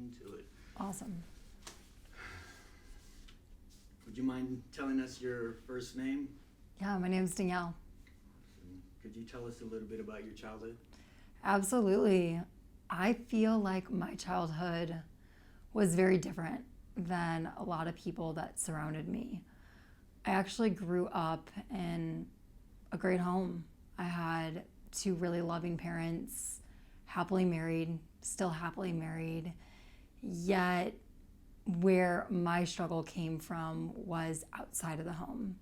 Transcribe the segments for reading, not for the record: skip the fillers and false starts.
into it. Awesome. Would you mind telling us your first name? Yeah, my name's Danielle. Could you tell us a little bit about your childhood? Absolutely. I feel like my childhood was very different than a lot of people that surrounded me. I actually grew up in a great home. I had two really loving parents, happily married, still happily married. Yet, where my struggle came from was outside of the home.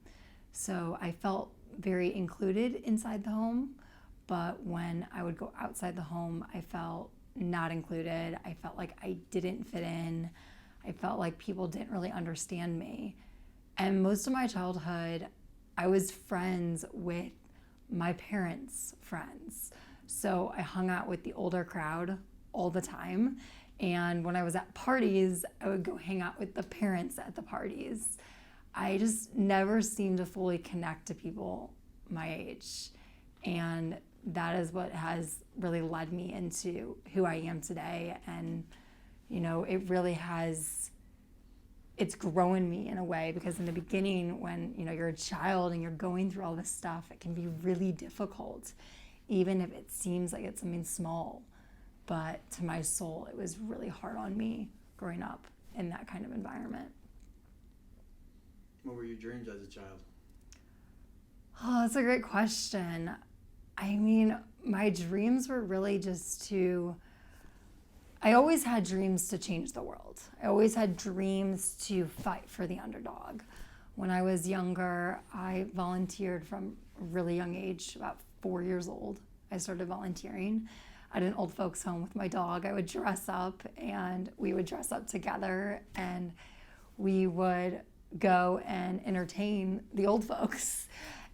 So I felt very included inside the home, but when I would go outside the home, I felt not included. I felt like I didn't fit in. I felt like people didn't really understand me. And most of my childhood, I was friends with my parents' friends. So I hung out with the older crowd all the time. And when I was at parties, I would go hang out with the parents at the parties. I just never seemed to fully connect to people my age. And that is what has really led me into who I am today. And, you know, it really has, it's grown me in a way, because in the beginning, when, you know, you're a child and you're going through all this stuff, it can be really difficult, even if it seems like it's something small. But to my soul, it was really hard on me growing up in that kind of environment. What were your dreams as a child? Oh, that's a great question. I mean, my dreams were really just to, I always had dreams to change the world. I always had dreams to fight for the underdog. When I was younger, I volunteered from a really young age, about 4 years old. I started volunteering at an old folks home with my dog. I would dress up and we would dress up together and we would go and entertain the old folks.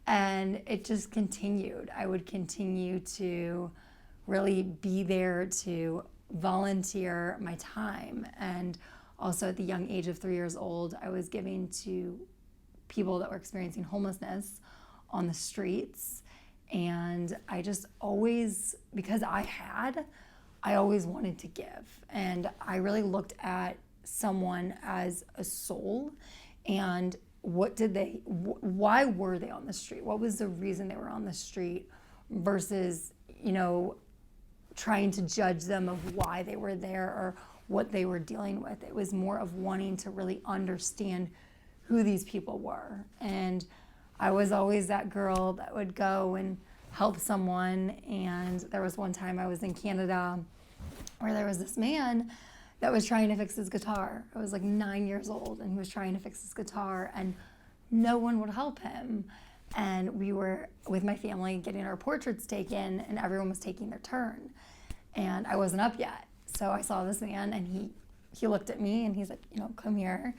And it just continued. I would continue to really be there to volunteer my time. And also at the young age of 3 years old, I was giving to people that were experiencing homelessness on the streets. And I just always, because I always wanted to give. And I really looked at someone as a soul, and why were they on the street? What was the reason they were on the street versus, you know, trying to judge them of why they were there or what they were dealing with. It was more of wanting to really understand who these people were. And I was always that girl that would go and help someone. And there was one time I was in Canada where there was this man that was trying to fix his guitar. I was like 9 years old and he was trying to fix his guitar and no one would help him. And we were with my family getting our portraits taken and everyone was taking their turn. And I wasn't up yet. So I saw this man and he looked at me and he's like, you know, come here.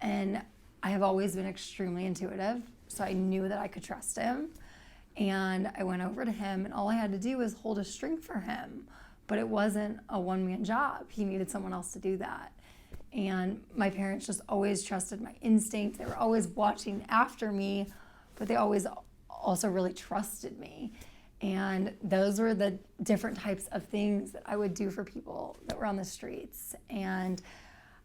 And I have always been extremely intuitive. So I knew that I could trust him. And I went over to him and all I had to do was hold a string for him. But it wasn't a one-man job. He needed someone else to do that. And my parents just always trusted my instinct. They were always watching after me, but they always also really trusted me. And those were the different types of things that I would do for people that were on the streets. And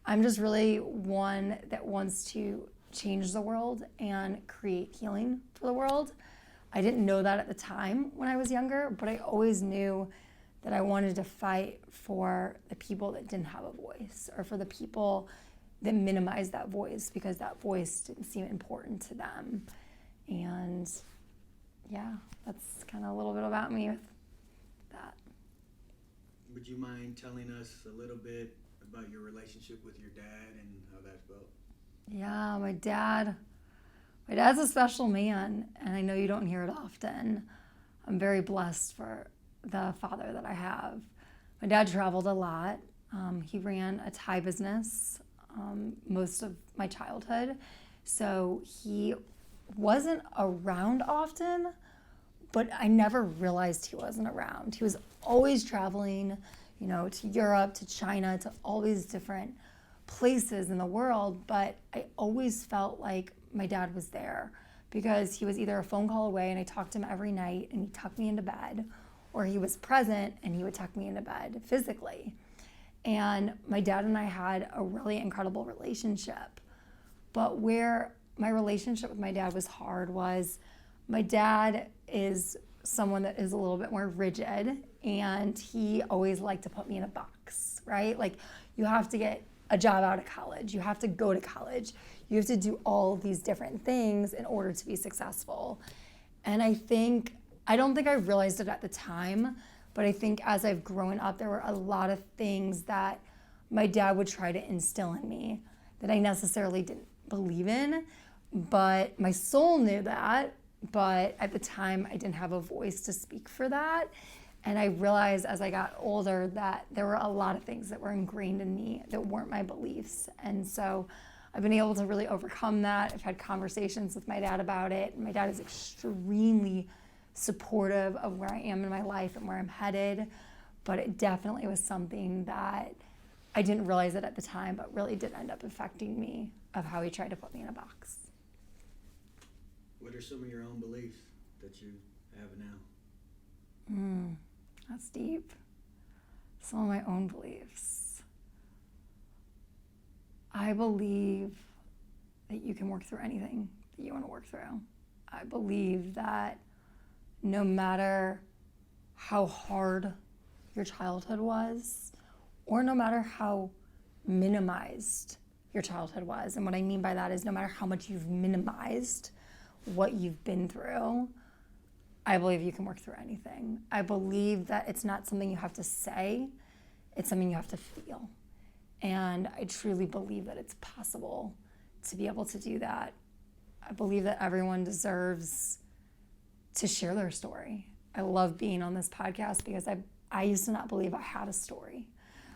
I'm just really one that wants to change the world and create healing for the world. I didn't know that at the time when I was younger, but I always knew that I wanted to fight for the people that didn't have a voice, or for the people that minimized that voice because that voice didn't seem important to them. And yeah, that's kind of a little bit about me with that. Would you mind telling us a little bit about your relationship with your dad and how that felt? Yeah, my dad's a special man, and I know you don't hear it often. I'm very blessed for the father that I have. My dad traveled a lot. He ran a Thai business most of my childhood. So he wasn't around often, but I never realized he wasn't around. He was always traveling, you know, to Europe, to China, to all these different places in the world, but I always felt like my dad was there because he was either a phone call away and I talked to him every night and he tucked me into bed, or he was present and he would tuck me into bed physically. And my dad and I had a really incredible relationship. But where my relationship with my dad was hard was my dad is someone that is a little bit more rigid, and he always liked to put me in a box, right? Like, you have to get a job out of college, you have to go to college, you have to do all these different things in order to be successful. And I don't think I realized it at the time, but I think as I've grown up, there were a lot of things that my dad would try to instill in me that I necessarily didn't believe in, but my soul knew that. But at the time, I didn't have a voice to speak for that. And I realized as I got older that there were a lot of things that were ingrained in me that weren't my beliefs. And so I've been able to really overcome that. I've had conversations with my dad about it. My dad is extremely supportive of where I am in my life and where I'm headed. But it definitely was something that I didn't realize it at the time, but really did end up affecting me of how he tried to put me in a box. What are some of your own beliefs that you have now? That's deep. Some of my own beliefs. I believe that you can work through anything that you want to work through. I believe that no matter how hard your childhood was, or no matter how minimized your childhood was, and what I mean by that is no matter how much you've minimized what you've been through, I believe you can work through anything. I believe that it's not something you have to say, it's something you have to feel. And I truly believe that it's possible to be able to do that. I believe that everyone deserves to share their story. I love being on this podcast because I used to not believe I had a story.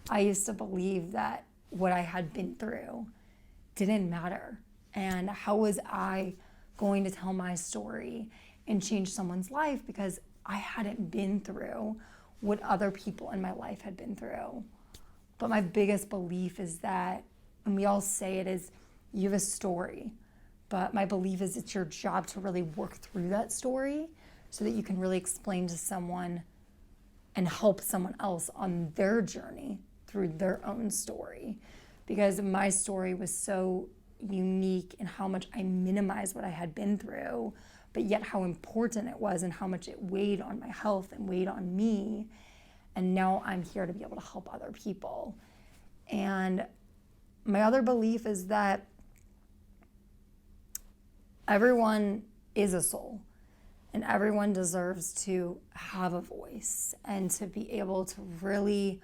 I used to believe that what I had been through didn't matter. And how was I going to tell my story and change someone's life because I hadn't been through what other people in my life had been through? But my biggest belief is that, and we all say it, is you have a story. But my belief is it's your job to really work through that story so that you can really explain to someone and help someone else on their journey through their own story. Because my story was so unique in how much I minimized what I had been through, but yet how important it was and how much it weighed on my health and weighed on me. And now I'm here to be able to help other people. And my other belief is that everyone is a soul, and everyone deserves to have a voice and to be able to really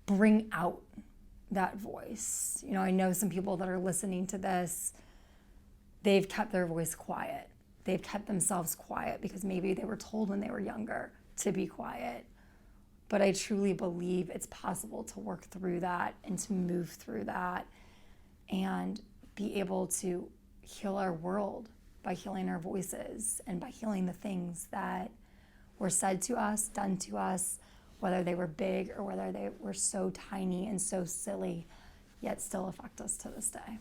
bring out that voice. You know, I know some people that are listening to this, they've kept their voice quiet. They've kept themselves quiet because maybe they were told when they were younger to be quiet. But I truly believe it's possible to work through that and to move through that and be able to heal our world by healing our voices and by healing the things that were said to us, done to us, whether they were big or whether they were so tiny and so silly, yet still affect us to this day.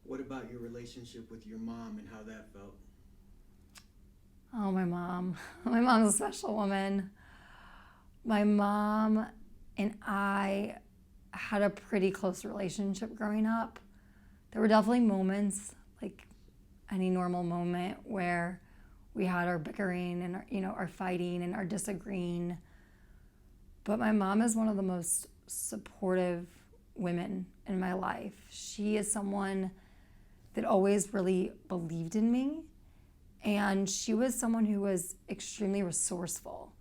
What about your relationship with your mom and how that felt? Oh, my mom. My mom's a special woman. My mom and I had a pretty close relationship growing up. There were definitely moments, like any normal moment, where we had our bickering and our fighting and our disagreeing. But my mom is one of the most supportive women in my life. She is someone that always really believed in me. And she was someone who was extremely resourceful.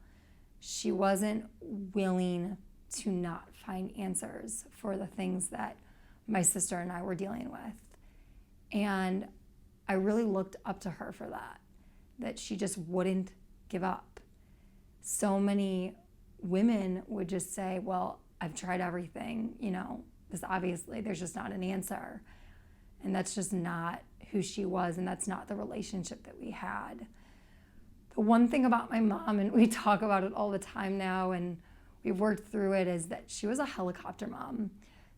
She wasn't willing to not find answers for the things that my sister and I were dealing with. And I really looked up to her for that she just wouldn't give up. So many women would just say, well, I've tried everything, this obviously there's just not an answer. And that's just not who she was, and that's not the relationship that we had. The one thing about my mom, and we talk about it all the time now, and we've worked through it, is that she was a helicopter mom.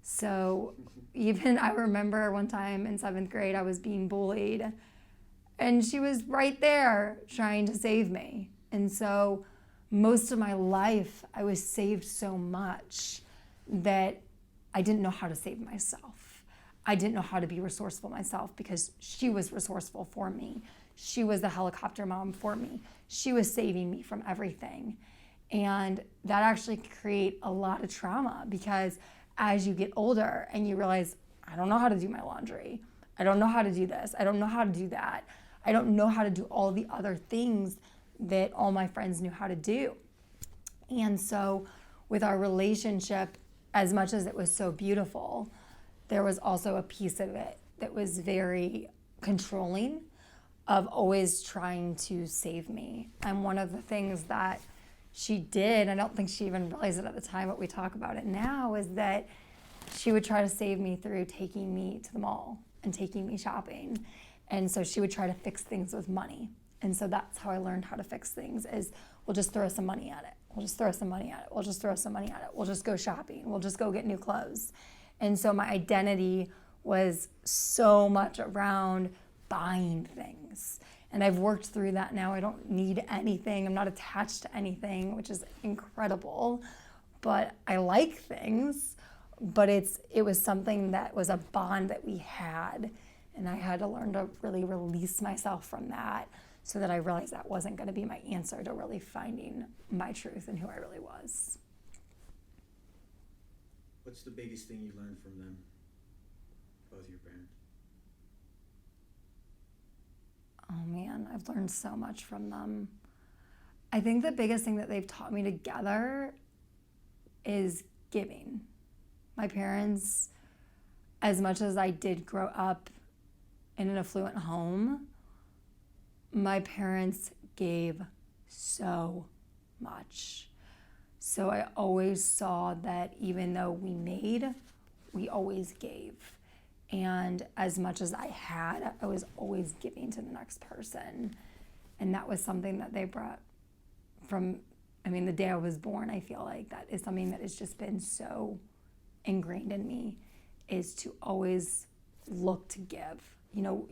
So even I remember one time in 7th grade, I was being bullied, and she was right there trying to save me. And so most of my life, I was saved so much that I didn't know how to save myself. I didn't know how to be resourceful myself because she was resourceful for me. She was the helicopter mom for me. She was saving me from everything. And that actually create a lot of trauma because as you get older and you realize, I don't know how to do my laundry. I don't know how to do this. I don't know how to do that. I don't know how to do all the other things that all my friends knew how to do. And so with our relationship, as much as it was so beautiful, there was also a piece of it that was very controlling of always trying to save me. And one of the things that she did, I don't think she even realized it at the time, but we talk about it now, is that she would try to save me through taking me to the mall and taking me shopping. And so she would try to fix things with money. And so that's how I learned how to fix things is we'll just throw some money at it. We'll just throw some money at it. We'll just throw some money at it. We'll just go shopping. We'll just go get new clothes. And so my identity was so much around buying things. And I've worked through that now. I don't need anything. I'm not attached to anything, which is incredible. But I like things. But it was something that was a bond that we had. And I had to learn to really release myself from that so that I realized that wasn't going to be my answer to really finding my truth and who I really was. What's the biggest thing you learned from them, both your parents? Oh man, I've learned so much from them. I think the biggest thing that they've taught me together is giving. My parents, as much as I did grow up in an affluent home, my parents gave so much. So I always saw that even though we made, we always gave. And as much as I had, I was always giving to the next person. And that was something that they brought from, the day I was born. I feel like that is something that has just been so ingrained in me, is to always look to give.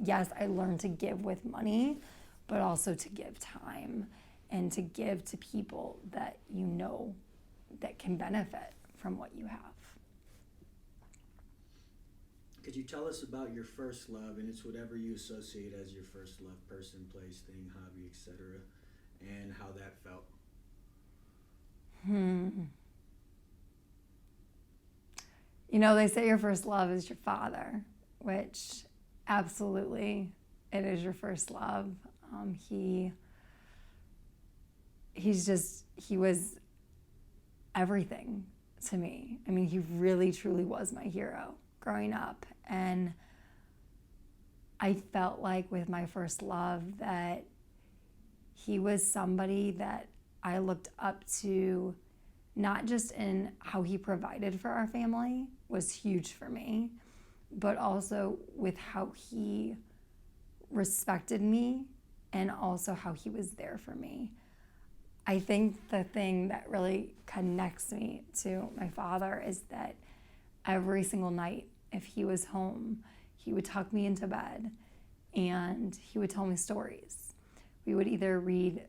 Yes, I learned to give with money, but also to give time and to give to people that that can benefit from what you have. Could you tell us about your first love, and it's whatever you associate as your first love, person, place, thing, hobby, etc., and how that felt? They say your first love is your father, which absolutely it is your first love. He was everything to me. He really, truly was my hero growing up. And I felt like with my first love that he was somebody that I looked up to, not just in how he provided for our family was huge for me, but also with how he respected me and also how he was there for me. I think the thing that really connects me to my father is that every single night, if he was home, he would tuck me into bed and he would tell me stories. We would either read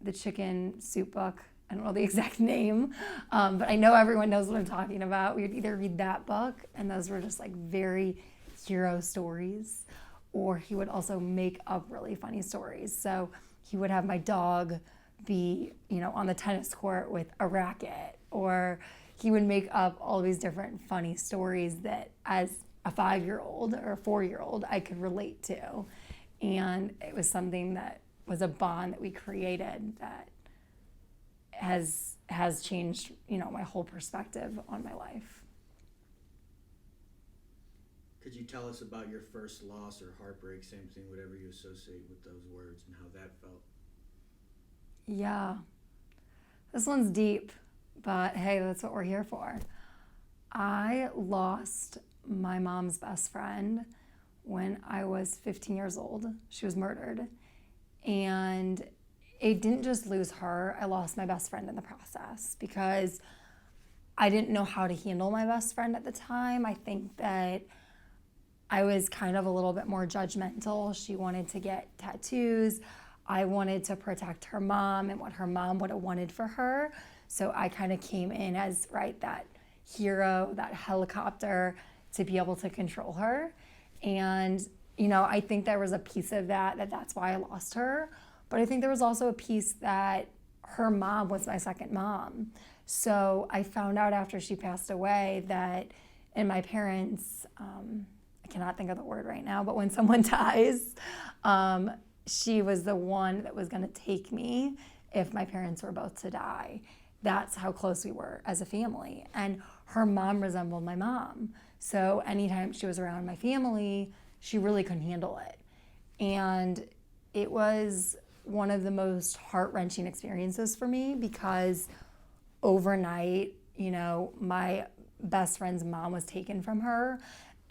the chicken soup book. I don't know the exact name, but I know everyone knows what I'm talking about. We would either read that book, and those were just like very hero stories, or he would also make up really funny stories. So he would have my dog be, on the tennis court with a racket, or he would make up all these different funny stories that as a 5-year-old or a 4-year-old I could relate to. And it was something that was a bond that we created that has changed, my whole perspective on my life. Could you tell us about your first loss or heartbreak, same thing, whatever you associate with those words, and how that felt? Yeah, this one's deep, but hey, that's what we're here for. I lost my mom's best friend when I was 15 years old. She was murdered. And it didn't just lose her, I lost my best friend in the process because I didn't know how to handle my best friend at the time. I think that I was kind of a little bit more judgmental. She wanted to get tattoos. I wanted to protect her mom and what her mom would have wanted for her. So I kind of came in as, right, that hero, that helicopter to be able to control her. And, I think there was a piece of that's why I lost her. But I think there was also a piece that her mom was my second mom. So I found out after she passed away that, and my parents, I cannot think of the word right now, but when someone dies, she was the one that was going to take me if my parents were both to die. That's how close we were as a family. And her mom resembled my mom. So anytime she was around my family, she really couldn't handle it. And it was one of the most heart-wrenching experiences for me because overnight, my best friend's mom was taken from her.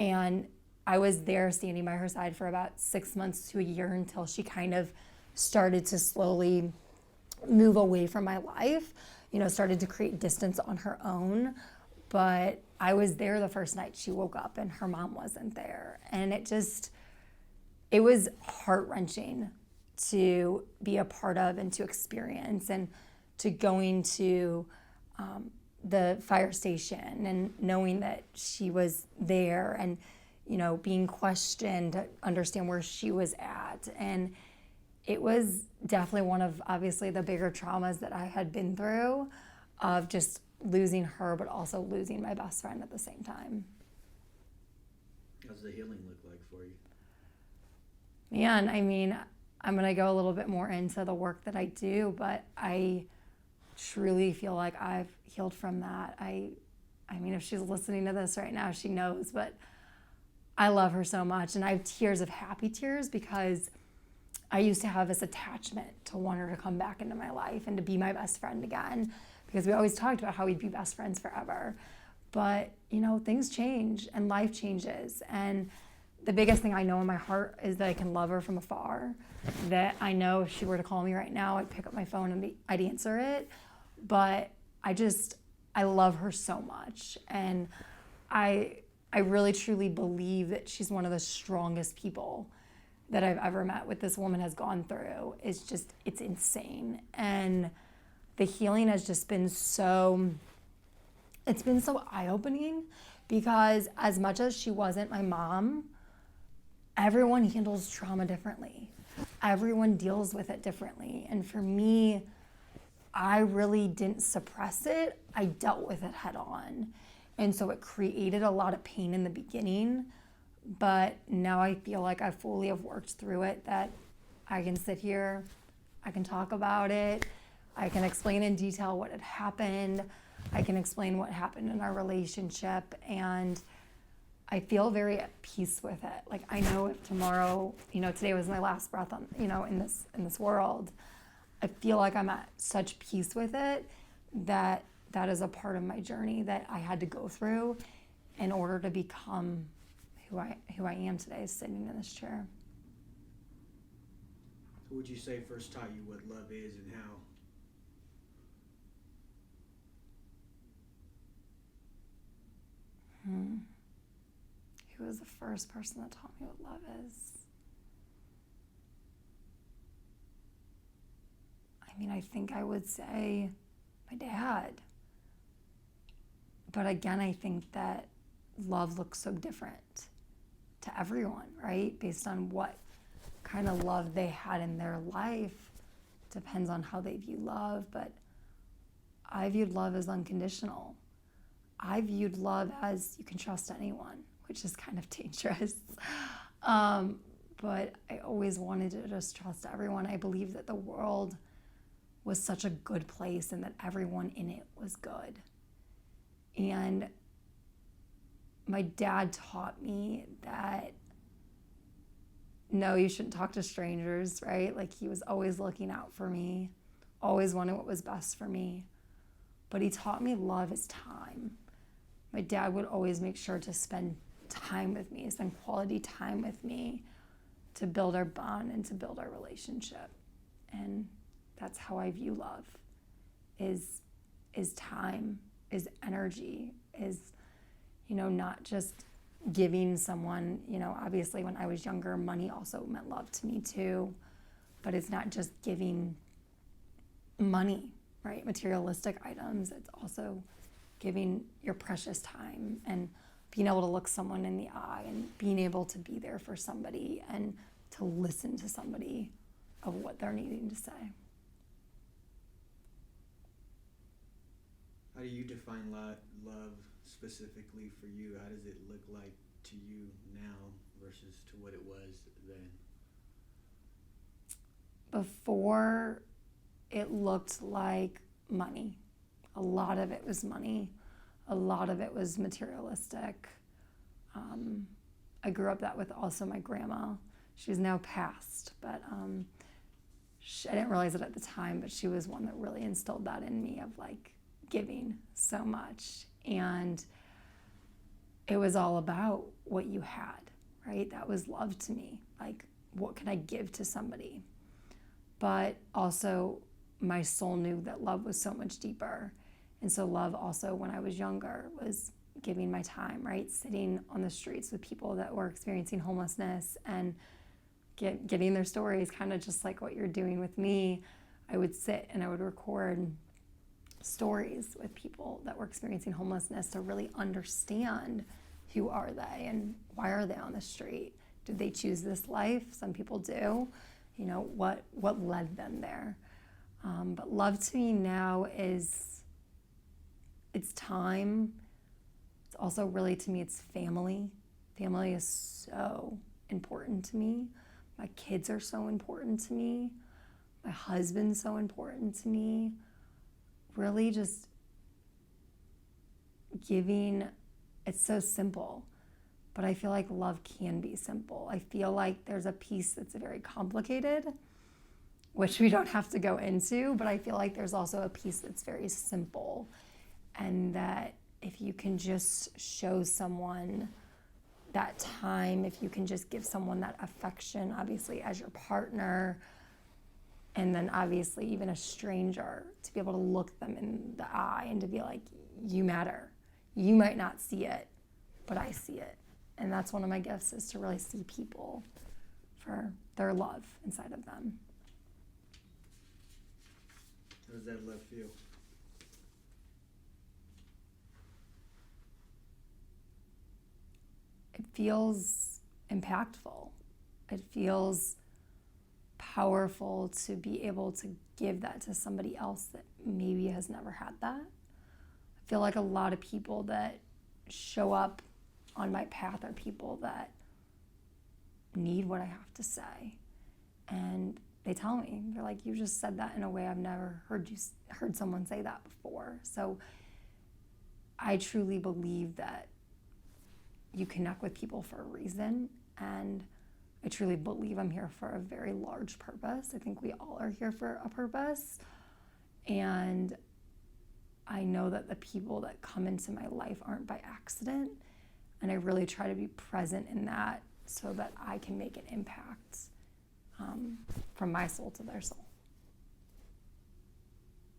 And I was there standing by her side for about 6 months to a year until she kind of started to slowly move away from my life, started to create distance on her own. But I was there the first night she woke up and her mom wasn't there. And it was heart-wrenching to be a part of and to experience, and to going to the fire station and knowing that she was there and, being questioned to understand where she was at. And it was definitely one of, obviously, the bigger traumas that I had been through, of just losing her, but also losing my best friend at the same time. How's the healing look like for you? Man, I'm going to go a little bit more into the work that I do, but I truly feel like I've healed from that. If she's listening to this right now, she knows, but I love her so much. And I have tears of happy tears because I used to have this attachment to want her to come back into my life and to be my best friend again, because we always talked about how we'd be best friends forever. But, things change and life changes. And the biggest thing I know in my heart is that I can love her from afar, that I know if she were to call me right now, I'd pick up my phone and I'd answer it. But I love her so much. And I really truly believe that she's one of the strongest people that I've ever met. What this woman has gone through is it's insane. And the healing has just been it's been so eye-opening, because as much as she wasn't my mom, everyone handles trauma differently. Everyone deals with it differently. And for me, I really didn't suppress it. I dealt with it head on. And so it created a lot of pain in the beginning, but now I feel like I fully have worked through it, that I can sit here, I can talk about it, I can explain in detail what had happened, I can explain what happened in our relationship, and I feel very at peace with it. Like, I know if tomorrow, today was my last breath on, in this world, I feel like I'm at such peace with it that is a part of my journey that I had to go through in order to become who I am today, sitting in this chair. Who would you say first taught you what love is and how? Who was the first person that taught me what love is? I think I would say my dad. But again, I think that love looks so different to everyone, right? Based on what kind of love they had in their life. Depends on how they view love, but I viewed love as unconditional. I viewed love as you can trust anyone, which is kind of dangerous. But I always wanted to just trust everyone. I believed that the world was such a good place and that everyone in it was good. And my dad taught me that, no, you shouldn't talk to strangers, right? Like, he was always looking out for me, always wanting what was best for me. But he taught me love is time. My dad would always make sure to spend time with me, spend quality time with me, to build our bond and to build our relationship. And that's how I view love, is time, is energy, is, not just giving someone, obviously when I was younger, money also meant love to me too. but it's not just giving money, right? Materialistic items. It's also giving your precious time and being able to look someone in the eye and being able to be there for somebody and to listen to somebody of what they're needing to say. How do you define love specifically for you? How does it look like to you now versus to what it was then? Before, it looked like money. A lot of it was money. A lot of it was materialistic. I grew up that with also my grandma. She's now passed, but I didn't realize it at the time, but she was one that really instilled that in me of like giving so much. And it was all about what you had, right? That was love to me. Like, what can I give to somebody? But also, my soul knew that love was so much deeper. And so love also, when I was younger, was giving my time, right? Sitting on the streets with people that were experiencing homelessness and getting their stories, kind of just like what you're doing with me. I would sit and I would record stories with people that were experiencing homelessness to really understand who are they and why are they on the street? Did they choose this life? Some people do. You know, what led them there? But love to me now is, it's time. It's also really, to me, it's family. Family is so important to me. My kids are so important to me. My husband's so important to me. Really just giving, it's so simple. But I feel like love can be simple. I feel like there's a piece that's very complicated, which we don't have to go into, but I feel like there's also a piece that's very simple. And that if you can just show someone that time, if you can just give someone that affection, obviously as your partner, and then obviously even a stranger, to be able to look them in the eye and to be like, you matter. You might not see it, but I see it. And that's one of my gifts, is to really see people for their love inside of them. How does that love feel? It feels impactful. It feels powerful to be able to give that to somebody else that maybe has never had that. I feel like a lot of people that show up on my path are people that need what I have to say. And they tell me, they're like, you just said that in a way I've never heard someone say that before. So I truly believe that you connect with people for a reason, and I truly believe I'm here for a very large purpose. I think we all are here for a purpose, and I know that the people that come into my life aren't by accident, and I really try to be present in that so that I can make an impact from my soul to their soul.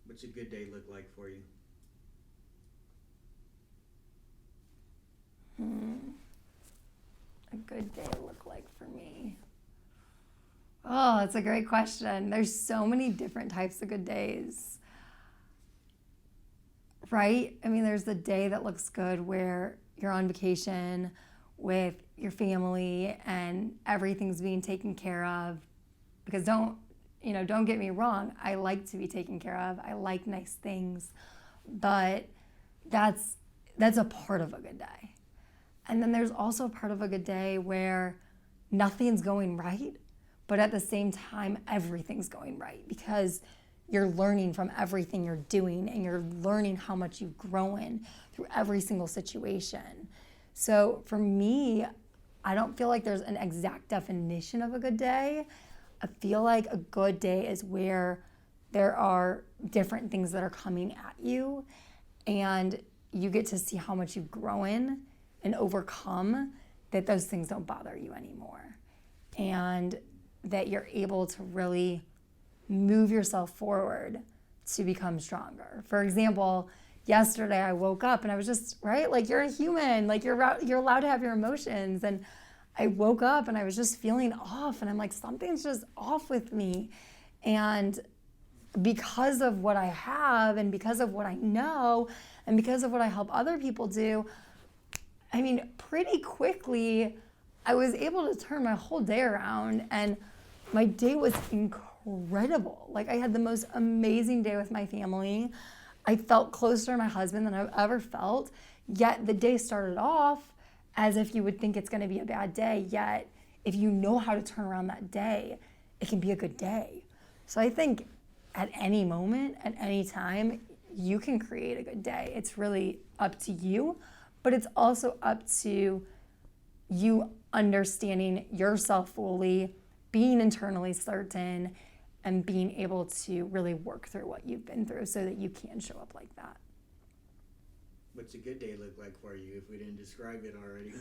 What's a good day look like for you? A good day look like for me? Oh, that's a great question. There's so many different types of good days, right? I mean, there's the day that looks good where you're on vacation with your family and everything's being taken care of. Because don't get me wrong, I like to be taken care of. I like nice things, but that's a part of a good day. And then there's also a part of a good day where nothing's going right, but at the same time, everything's going right, because you're learning from everything you're doing, and you're learning how much you've grown through every single situation. So for me, I don't feel like there's an exact definition of a good day. I feel like a good day is where there are different things that are coming at you, and you get to see how much you've grown and overcome, that those things don't bother you anymore. And that you're able to really move yourself forward to become stronger. For example, yesterday I woke up and I was just, right? Like, you're a human, like you're allowed to have your emotions. And I woke up and I was just feeling off, and I'm like, something's just off with me. And because of what I have and because of what I know and because of what I help other people do, I mean, pretty quickly, I was able to turn my whole day around, and my day was incredible. Like, I had the most amazing day with my family. I felt closer to my husband than I've ever felt, yet the day started off as if you would think it's going to be a bad day, yet if you know how to turn around that day, it can be a good day. So I think at any moment, at any time, you can create a good day. It's really up to you, but it's also up to you understanding yourself fully, being internally certain, and being able to really work through what you've been through so that you can show up like that. What's a good day look like for you if we didn't describe it already?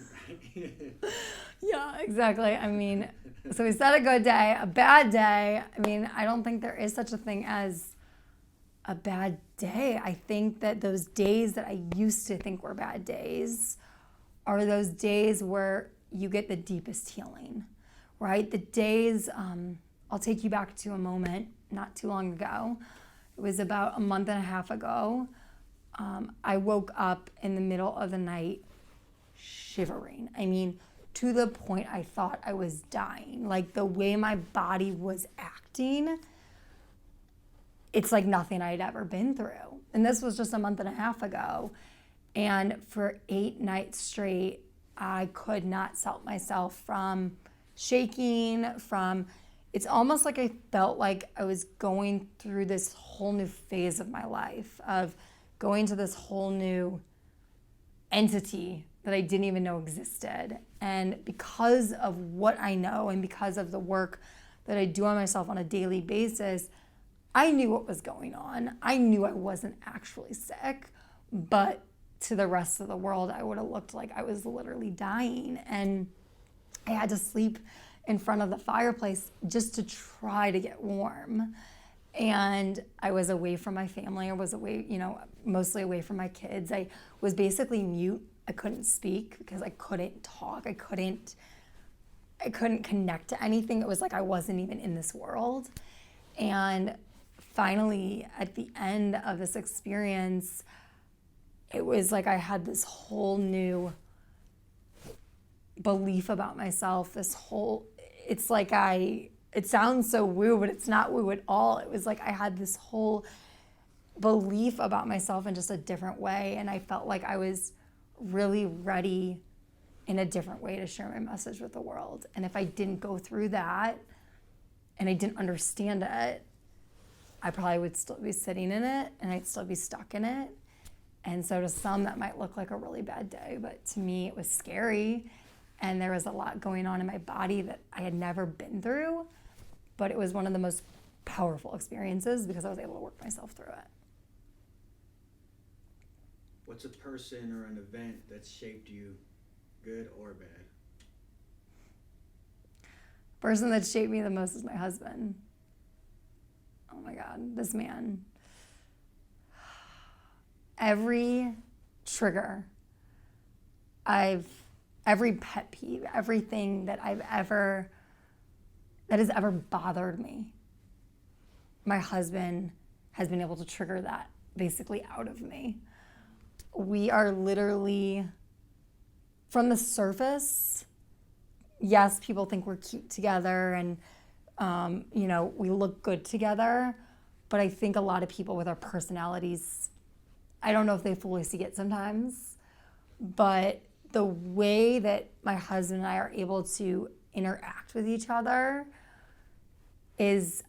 Yeah, exactly. I mean, so we said a good day, a bad day. I mean, I don't think there is such a thing as a bad day. I think that those days that I used to think were bad days are those days where you get the deepest healing, right? The days, I'll take you back to a moment not too long ago. It was about a month and a half ago. I woke up in the middle of the night shivering. I mean, to the point I thought I was dying. Like, the way my body was acting, it's like nothing I'd ever been through. And this was just a month and a half ago. And for 8 nights straight, I could not stop myself from shaking, it's almost like I felt like I was going through this whole new phase of my life, of going to this whole new entity that I didn't even know existed. And because of what I know and because of the work that I do on myself on a daily basis, I knew what was going on. I knew I wasn't actually sick, but to the rest of the world, I would have looked like I was literally dying. And I had to sleep in front of the fireplace just to try to get warm. And I was away from my family. I was away, mostly away from my kids. I was basically mute. I couldn't speak because I couldn't talk. I couldn't connect to anything. It was like I wasn't even in this world. And finally, at the end of this experience, it was like I had this whole new belief about myself. It's like it sounds so woo, but it's not woo at all. It was like I had this whole belief about myself in just a different way. And I felt like I was really ready in a different way to share my message with the world. And if I didn't go through that and I didn't understand it, I probably would still be sitting in it and I'd still be stuck in it. And so to some, that might look like a really bad day, but to me, it was scary. And there was a lot going on in my body that I had never been through, but it was one of the most powerful experiences because I was able to work myself through it. What's a person or an event that's shaped you, good or bad? Person that shaped me the most is my husband. Oh my God, this man. Every trigger, every pet peeve, everything that has ever bothered me, my husband has been able to trigger that basically out of me. We are literally, from the surface, yes, people think we're cute together and, we look good together, but I think a lot of people with our personalities, I don't know if they fully see it sometimes, but the way that my husband and I are able to interact with each other is,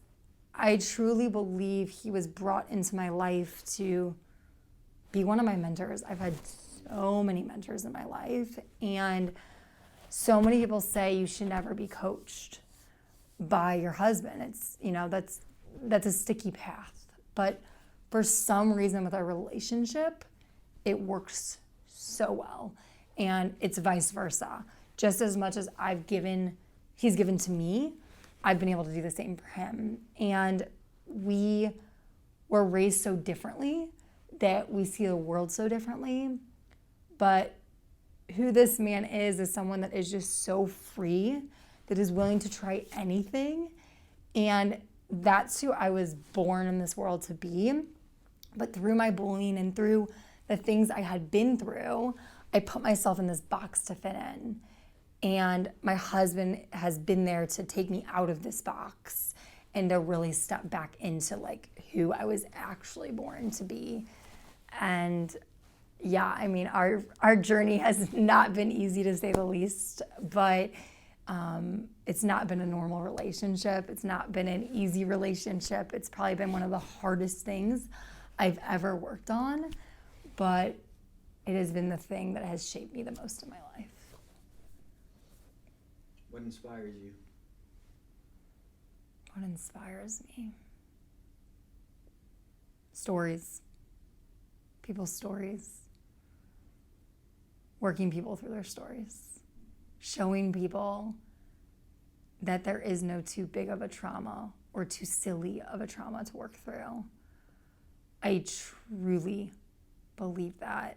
I truly believe he was brought into my life to be one of my mentors. I've had so many mentors in my life, and so many people say you should never be coached by your husband. It's, that's a sticky path. But for some reason with our relationship, it works so well. And it's vice versa. Just as much as he's given to me, I've been able to do the same for him. And we were raised so differently that we see the world so differently. But who this man is someone that is just so free, that is willing to try anything. And that's who I was born in this world to be. But through my bullying and through the things I had been through, I put myself in this box to fit in. And my husband has been there to take me out of this box and to really step back into like who I was actually born to be. And yeah, I mean, our journey has not been easy, to say the least, but it's not been a normal relationship. It's not been an easy relationship. It's probably been one of the hardest things I've ever worked on, but it has been the thing that has shaped me the most in my life. What inspires you? What inspires me? Stories. People's stories. Working people through their stories. Showing people that there is no too big of a trauma or too silly of a trauma to work through. I truly believe that.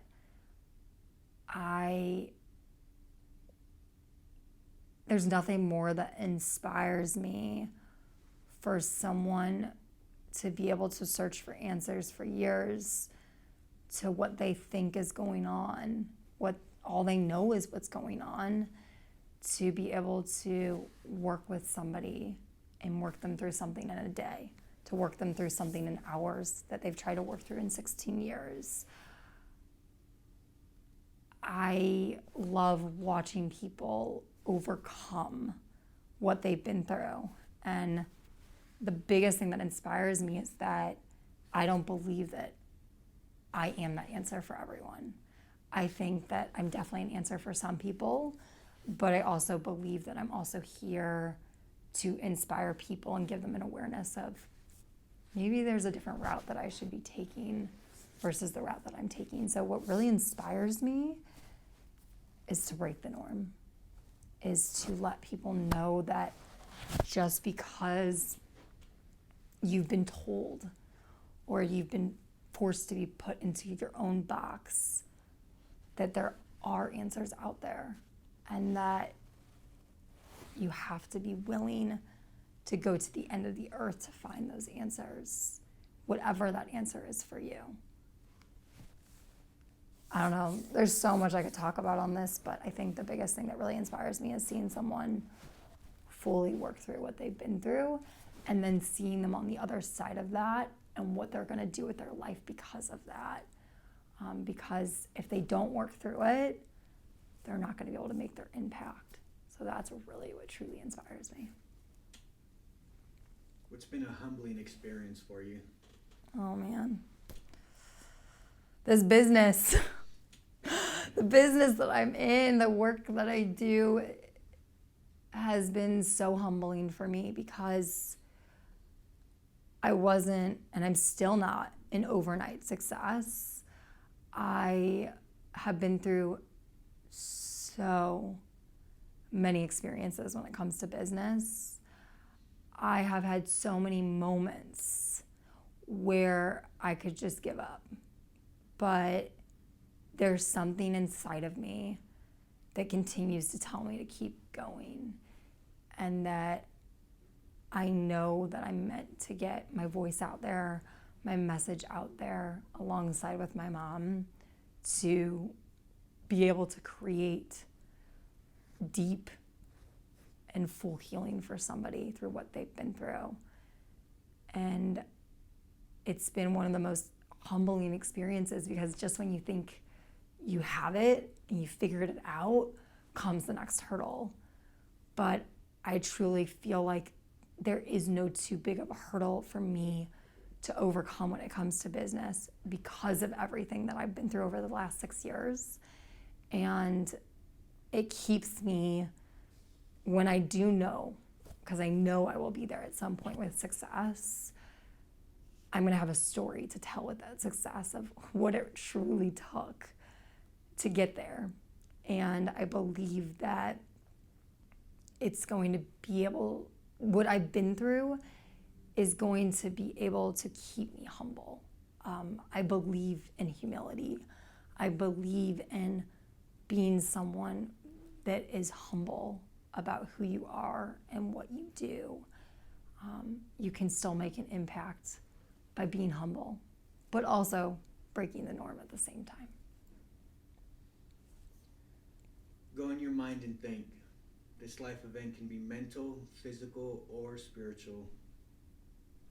There's nothing more that inspires me for someone to be able to search for answers for years to what they think is going on, what all they know is what's going on, to be able to work with somebody and work them through something in a day, to work them through something in hours that they've tried to work through in 16 years. I love watching people overcome what they've been through. And the biggest thing that inspires me is that I don't believe that I am that answer for everyone. I think that I'm definitely an answer for some people, but I also believe that I'm also here to inspire people and give them an awareness of maybe there's a different route that I should be taking versus the route that I'm taking. So what really inspires me is to break the norm, is to let people know that just because you've been told or you've been forced to be put into your own box, that there are answers out there and that you have to be willing to go to the end of the earth to find those answers, whatever that answer is for you. I don't know, there's so much I could talk about on this, but I think the biggest thing that really inspires me is seeing someone fully work through what they've been through and then seeing them on the other side of that and what they're gonna do with their life because of that. Because if they don't work through it, they're not gonna be able to make their impact. So that's really what truly inspires me. What's been a humbling experience for you? Oh man. This business, the business that I'm in, the work that I do has been so humbling for me because I wasn't, and I'm still not, an overnight success. I have been through so many experiences when it comes to business. I have had so many moments where I could just give up. But there's something inside of me that continues to tell me to keep going, and that I know that I'm meant to get my voice out there, my message out there alongside with my mom to be able to create deep and full healing for somebody through what they've been through. And it's been one of the most humbling experiences because just when you think you have it and you figured it out, comes the next hurdle. But I truly feel like there is no too big of a hurdle for me to overcome when it comes to business because of everything that I've been through over the last 6 years. And it keeps me, when I do know, because I know I will be there at some point with success, I'm gonna have a story to tell with that success of what it truly took to get there. And I believe that it's going to be able, what I've been through is going to be able to keep me humble. I believe in humility. I believe in being someone that is humble about who you are and what you do. You can still make an impact by being humble, but also breaking the norm at the same time. Go in your mind and think. This life event can be mental, physical, or spiritual.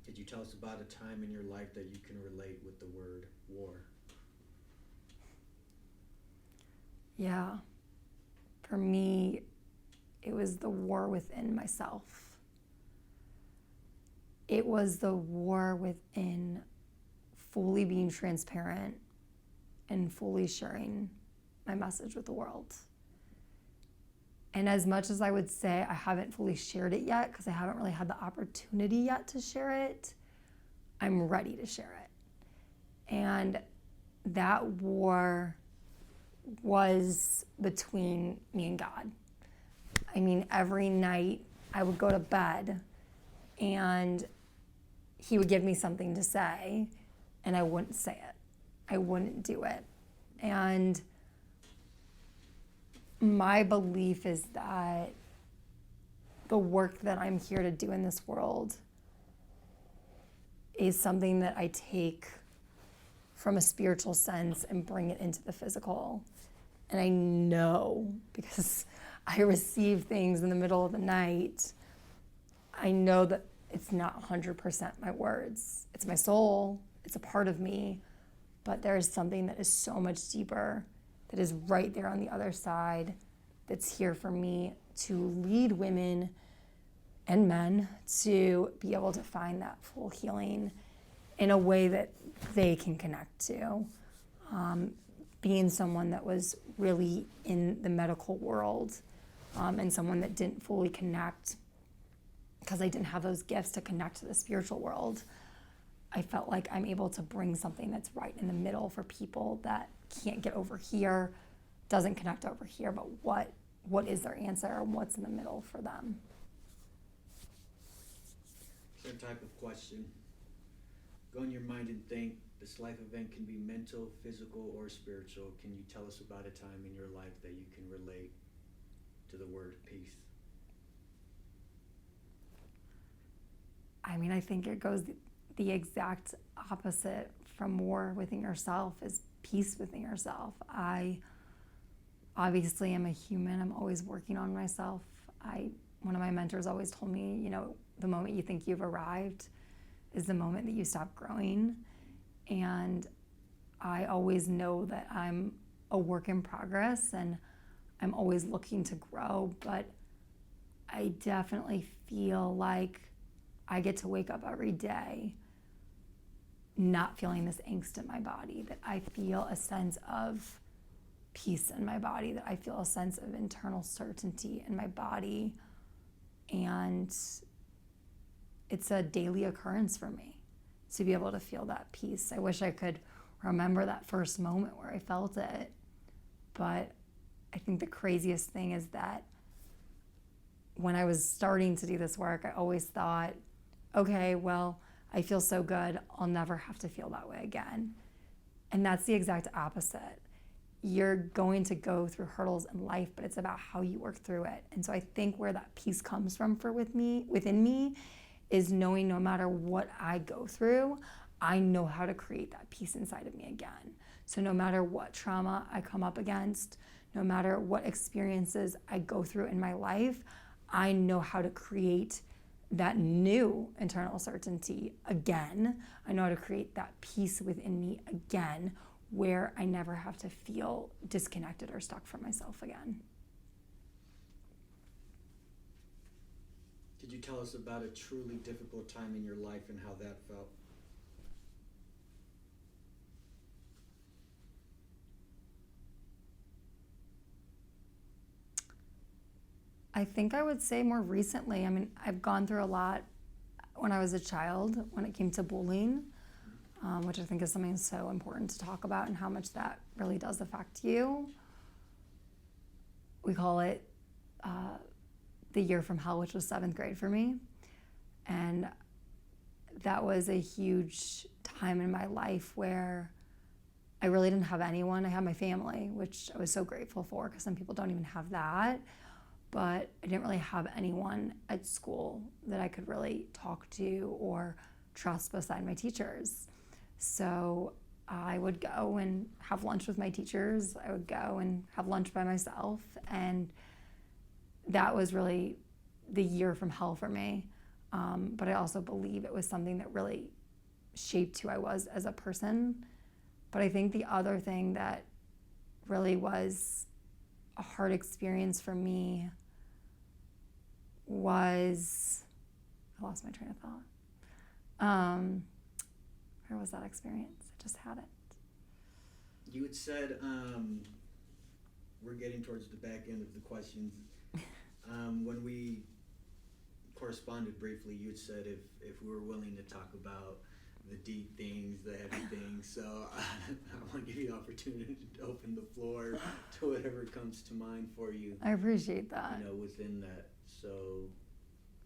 Could you tell us about a time in your life that you can relate with the word war? Yeah. For me, it was the war within myself. It was the war within fully being transparent and fully sharing my message with the world. And as much as I would say I haven't fully shared it yet, because I haven't really had the opportunity yet to share it, I'm ready to share it. And that war was between me and God. I mean, every night I would go to bed and he would give me something to say and I wouldn't say it. I wouldn't do it. And my belief is that the work that I'm here to do in this world is something that I take from a spiritual sense and bring it into the physical. And I know, because I receive things in the middle of the night, I know that it's not 100% my words. It's my soul, it's a part of me, but there is something that is so much deeper that is right there on the other side that's here for me to lead women and men to be able to find that full healing in a way that they can connect to. Being someone that was really in the medical world and someone that didn't fully connect because I didn't have those gifts to connect to the spiritual world, I felt like I'm able to bring something that's right in the middle for people that can't get over here, doesn't connect over here, but what is their answer and what's in the middle for them? Same type of question. Go in your mind and think. This life event can be mental, physical, or spiritual. Can you tell us about a time in your life that you can relate to the word peace? I mean, I think it goes the exact opposite from war within yourself is peace within yourself. I obviously am a human. I'm always working on myself. One of my mentors always told me, the moment you think you've arrived is the moment that you stop growing. And I always know that I'm a work in progress and I'm always looking to grow, but I definitely feel like I get to wake up every day not feeling this angst in my body, that I feel a sense of peace in my body, that I feel a sense of internal certainty in my body. And it's a daily occurrence for me to be able to feel that peace. I wish I could remember that first moment where I felt it. But I think the craziest thing is that when I was starting to do this work, I always thought, okay, well, I feel so good, I'll never have to feel that way again. And that's the exact opposite. You're going to go through hurdles in life, but it's about how you work through it. And so I think where that peace comes from within me is knowing no matter what I go through, I know how to create that peace inside of me again. So no matter what trauma I come up against, no matter what experiences I go through in my life, I know how to create that new internal certainty again. I know how to create that peace within me again, where I never have to feel disconnected or stuck from myself again. Could you tell us about a truly difficult time in your life and how that felt? I think I would say more recently. I mean, I've gone through a lot when I was a child when it came to bullying, which I think is something so important to talk about and how much that really does affect you. We call it the year from hell, which was 7th grade for me. And that was a huge time in my life where I really didn't have anyone. I had my family, which I was so grateful for because some people don't even have that. But I didn't really have anyone at school that I could really talk to or trust beside my teachers. So I would go and have lunch with my teachers. I would go and have lunch by myself. And that was really the year from hell for me. But I also believe it was something that really shaped who I was as a person. But I think the other thing that really was a hard experience for me was, I lost my train of thought. Where was that experience? I just had it. You had said, we're getting towards the back end of the questions. When we corresponded briefly, you had said if we were willing to talk about the deep things, the heavy things. So I want to give you the opportunity to open the floor to whatever comes to mind for you. I appreciate that. You know, within that. So.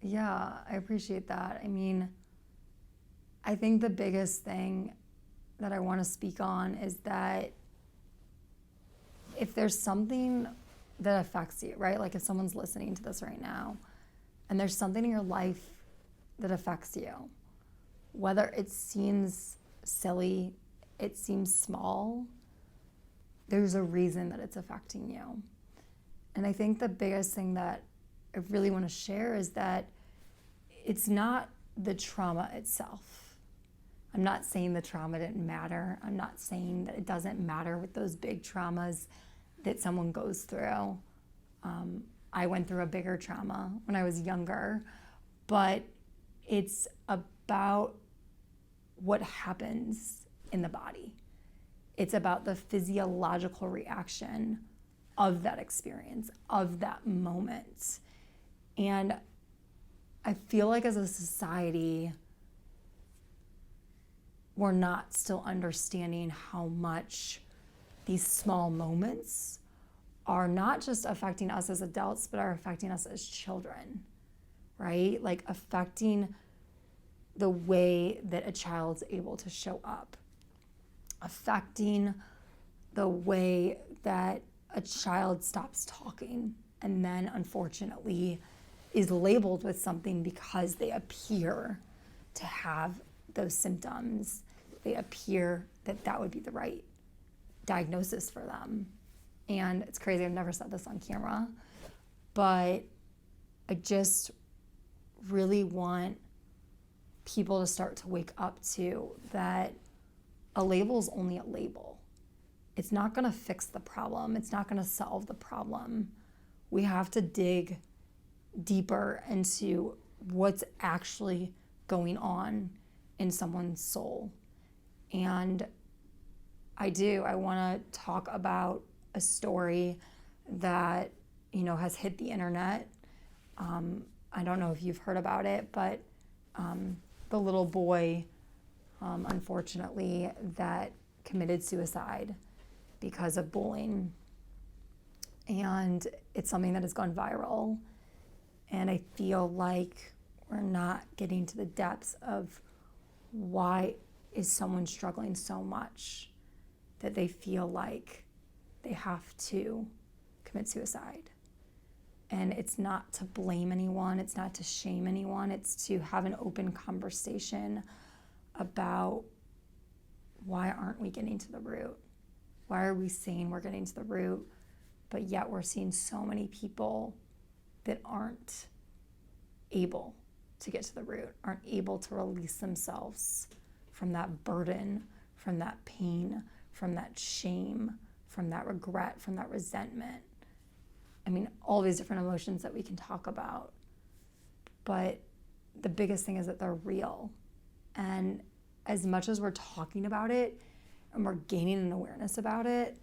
Yeah, I appreciate that. I mean, I think the biggest thing that I want to speak on is that if there's something that affects you, right? Like if someone's listening to this right now and there's something in your life that affects you, whether it seems silly, it seems small, there's a reason that it's affecting you. And I think the biggest thing that I really want to share is that it's not the trauma itself. I'm not saying the trauma didn't matter. I'm not saying that it doesn't matter with those big traumas that someone goes through. I went through a bigger trauma when I was younger, but it's about what happens in the body. It's about the physiological reaction of that experience, of that moment. And I feel like as a society, we're not still understanding how much these small moments are not just affecting us as adults, but are affecting us as children, right? Like affecting the way that a child's able to show up, affecting the way that a child stops talking and then unfortunately is labeled with something because they appear to have those symptoms. They appear that that would be the right diagnosis for them. And it's crazy, I've never said this on camera, but I just really want people to start to wake up to that a label is only a label. It's not gonna fix the problem. It's not gonna solve the problem. We have to dig deeper into what's actually going on in someone's soul. And I wanna talk about a story that, has hit the internet. I don't know if you've heard about it, but the little boy, unfortunately, that committed suicide because of bullying. And it's something that has gone viral. And I feel like we're not getting to the depths of why is someone struggling so much that they feel like they have to commit suicide. And it's not to blame anyone, it's not to shame anyone, it's to have an open conversation about why aren't we getting to the root? Why are we saying we're getting to the root, but yet we're seeing so many people that aren't able to get to the root, aren't able to release themselves from that burden, from that pain, from that shame, from that regret, from that resentment. I mean, all these different emotions that we can talk about. But the biggest thing is that they're real. And as much as we're talking about it and we're gaining an awareness about it,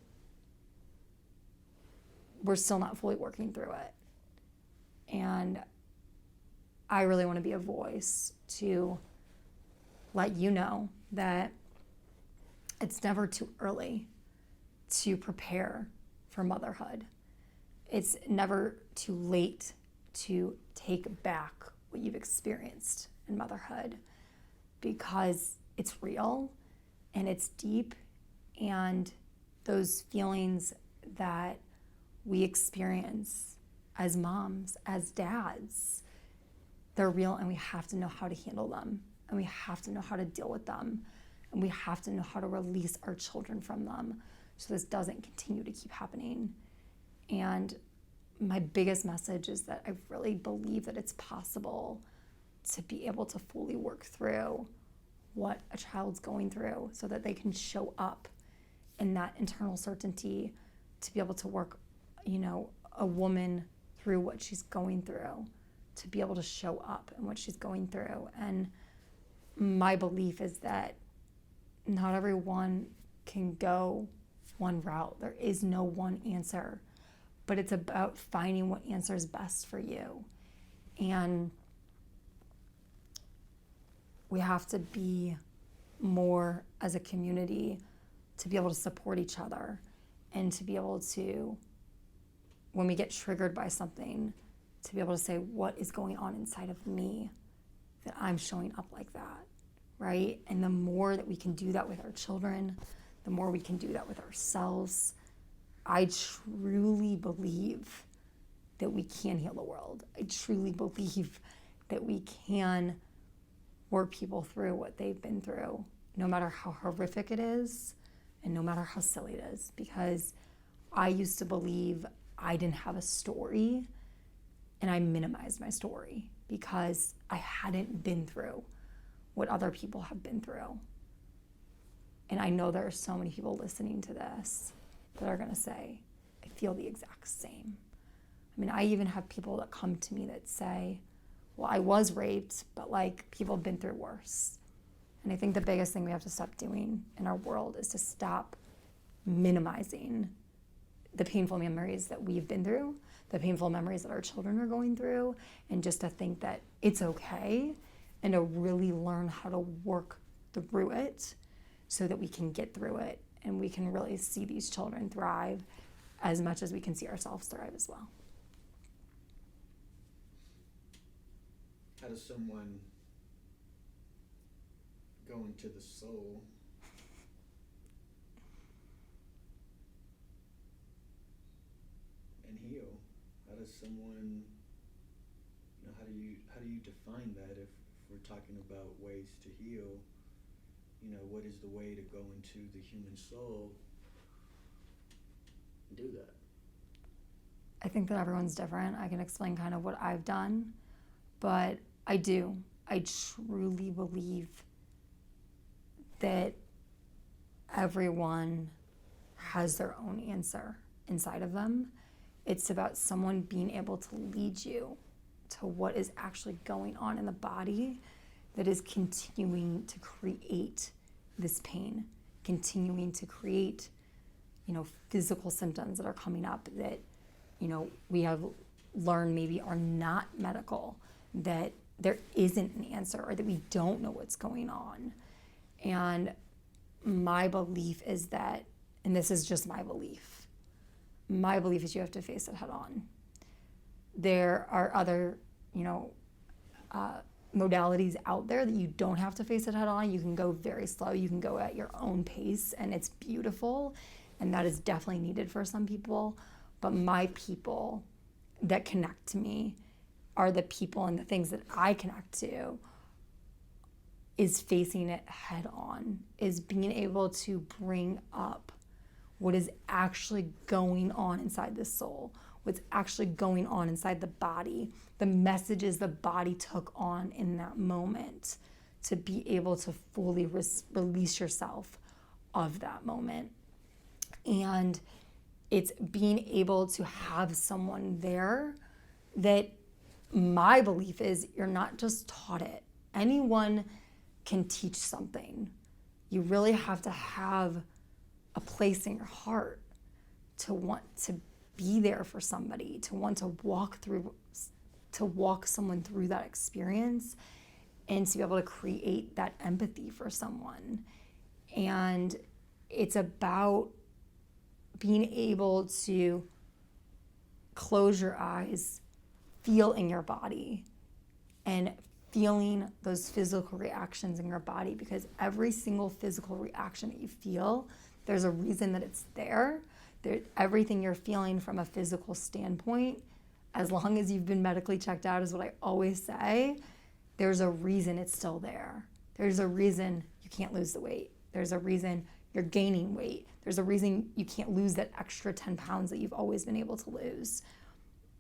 we're still not fully working through it. And I really want to be a voice to let you know that it's never too early to prepare for motherhood. It's never too late to take back what you've experienced in motherhood, because it's real and it's deep And those feelings that we experience as moms, as dads, they're real, and we have to know how to handle them, and we have to know how to deal with them, and we have to know how to release our children from them so this doesn't continue to keep happening. And my biggest message is that I really believe that it's possible to be able to fully work through what a child's going through so that they can show up in that internal certainty to be able to work, a woman through what she's going through, to be able to show up in what she's going through. And my belief is that not everyone can go one route. There is no one answer, but it's about finding what answer is best for you. And we have to be more as a community to be able to support each other and to be able to, when we get triggered by something, to be able to say, what is going on inside of me that I'm showing up like that, right? And the more that we can do that with our children, the more we can do that with ourselves, I truly believe that we can heal the world. I truly believe that we can work people through what they've been through, no matter how horrific it is and no matter how silly it is. Because I used to believe I didn't have a story, and I minimized my story because I hadn't been through what other people have been through. And I know there are so many people listening to this that are gonna say, I feel the exact same. I mean, I even have people that come to me that say, well, I was raped, but people have been through worse. And I think the biggest thing we have to stop doing in our world is to stop minimizing the painful memories that we've been through, the painful memories that our children are going through, and just to think that it's okay, and to really learn how to work through it so that we can get through it and we can really see these children thrive as much as we can see ourselves thrive as well. How does someone go into the soul and heal? How does someone, how do you define that if we're talking about ways to heal? What is the way to go into the human soul and do that? I think that everyone's different. I can explain kind of what I've done, but I truly believe that everyone has their own answer inside of them. It's about someone being able to lead you to what is actually going on in the body that is continuing to create this pain, continuing to create, physical symptoms that are coming up that, we have learned maybe are not medical, that there isn't an answer, or that we don't know what's going on. And my belief is that, and this is just my belief is you have to face it head on. There are other, modalities out there that you don't have to face it head on. You can go very slow. You can go at your own pace, and it's beautiful. And that is definitely needed for some people. But my people that connect to me are the people and the things that I connect to is facing it head on, is being able to bring up what is actually going on inside the soul, what's actually going on inside the body, the messages the body took on in that moment, to be able to fully release yourself of that moment. And it's being able to have someone there that, my belief is, you're not just taught it. Anyone can teach something. You really have to have a place in your heart to want to be there for somebody, to want to walk someone through that experience, and to be able to create that empathy for someone. And it's about being able to close your eyes, feel in your body, and feeling those physical reactions in your body, because every single physical reaction that you feel There's a reason that it's there. Everything you're feeling from a physical standpoint, as long as you've been medically checked out, is what I always say, there's a reason it's still there. There's a reason you can't lose the weight. There's a reason you're gaining weight. There's a reason you can't lose that extra 10 pounds that you've always been able to lose.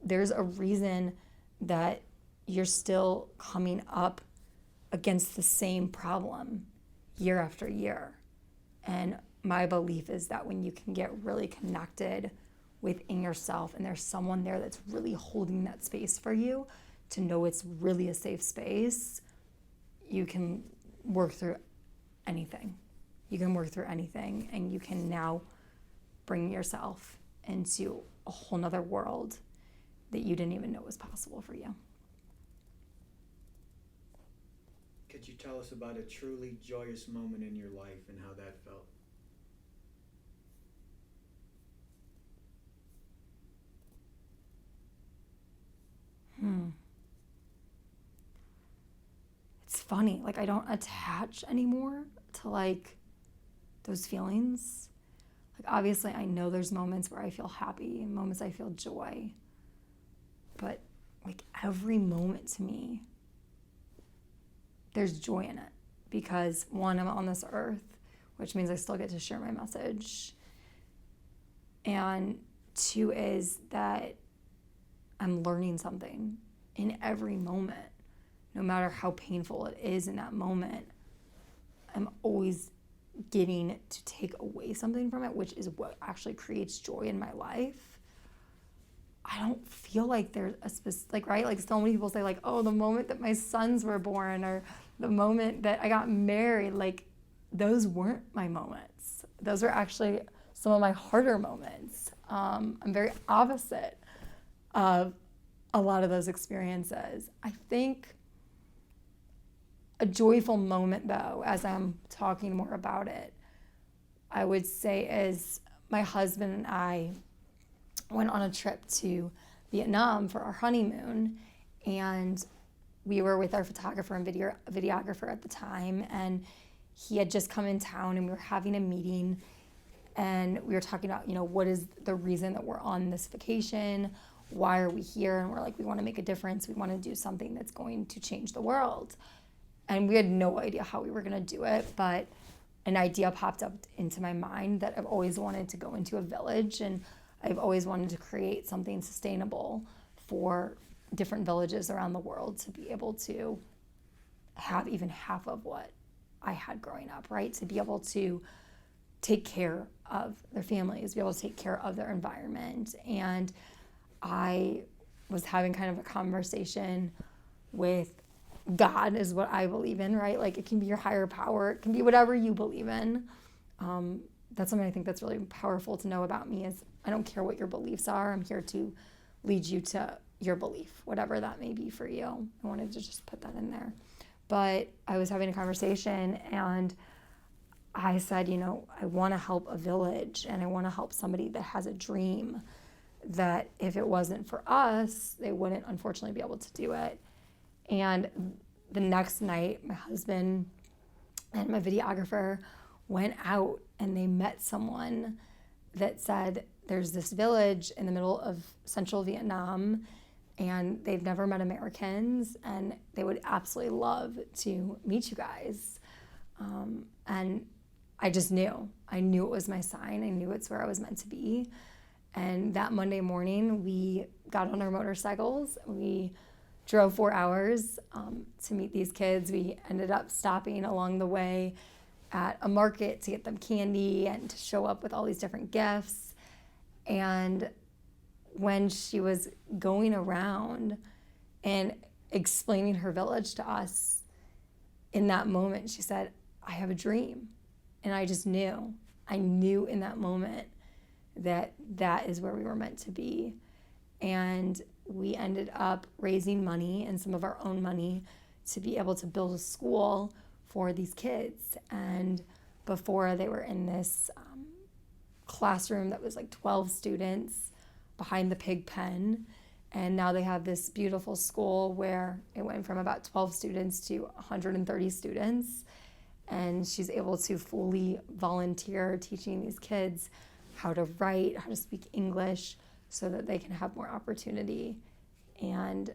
There's a reason that you're still coming up against the same problem year after year. And my belief is that when you can get really connected within yourself and there's someone there that's really holding that space for you to know it's really a safe space, you can work through anything. You can work through anything, and you can now bring yourself into a whole nother world that you didn't even know was possible for you. Could you tell us about a truly joyous moment in your life and how that felt? It's funny, like I don't attach anymore to like those feelings. Like obviously I know there's moments where I feel happy and moments I feel joy. But like every moment to me, there's joy in it because one, I'm on this earth, which means I still get to share my message. And two is that I'm learning something in every moment. No matter how painful it is in that moment, I'm always getting to take away something from it, which is what actually creates joy in my life. I don't feel like there's a specific, like, right? Like so many people say like, oh, the moment that my sons were born or the moment that I got married, like those weren't my moments. Those were actually some of my harder moments. I'm very opposite of a lot of those experiences. I think a joyful moment, though, as I'm talking more about it, I would say is my husband and I went on a trip to Vietnam for our honeymoon, and we were with our photographer and videographer at the time, and he had just come in town, and we were having a meeting, and we were talking about, what is the reason that we're on this vacation? Why are we here? And we're like, we want to make a difference. We want to do something that's going to change the world. And we had no idea how we were going to do it, but an idea popped up into my mind that I've always wanted to go into a village, and I've always wanted to create something sustainable for different villages around the world to be able to have even half of what I had growing up, right? To be able to take care of their families, be able to take care of their environment. And I was having kind of a conversation with God is what I believe in, right? Like it can be your higher power. It can be whatever you believe in. That's something I think that's really powerful to know about me is I don't care what your beliefs are. I'm here to lead you to your belief, whatever that may be for you. I wanted to just put that in there. But I was having a conversation and I said, I want to help a village and I want to help somebody that has a dream that if it wasn't for us, they wouldn't unfortunately be able to do it. And the next night, my husband and my videographer went out and they met someone that said, there's this village in the middle of central Vietnam and they've never met Americans and they would absolutely love to meet you guys. And I just knew. I knew it was my sign. I knew it's where I was meant to be. And that Monday morning, we got on our motorcycles. We drove 4 hours to meet these kids. We ended up stopping along the way at a market to get them candy and to show up with all these different gifts. And when she was going around and explaining her village to us, in that moment, she said, I have a dream. And I just knew. I knew in that moment that that is where we were meant to be. And we ended up raising money and some of our own money to be able to build a school for these kids. And before they were in this classroom that was like 12 students behind the pig pen. And now they have this beautiful school where it went from about 12 students to 130 students. And she's able to fully volunteer teaching these kids how to write, how to speak English, so that they can have more opportunity. And